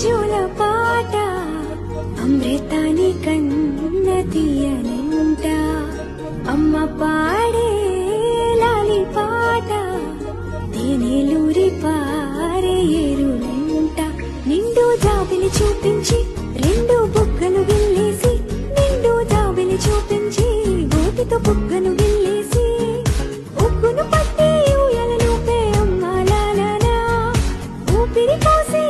జోల పాట అమృతాని కన్న తీయనంట అమ్మ పాడే లాలి పాట తేనెలూరి పారే ఏరులంట నిండు జాబిలి చూపించి రెండు బుగ్గలు గిల్లేసి నిండు జాబిలి చూపించి గోటితో బుగ్గను గిల్లేసి ఉగ్గును పట్టి ఊయలలోపే అమ్మ లాలనా ఊపిరి పోసి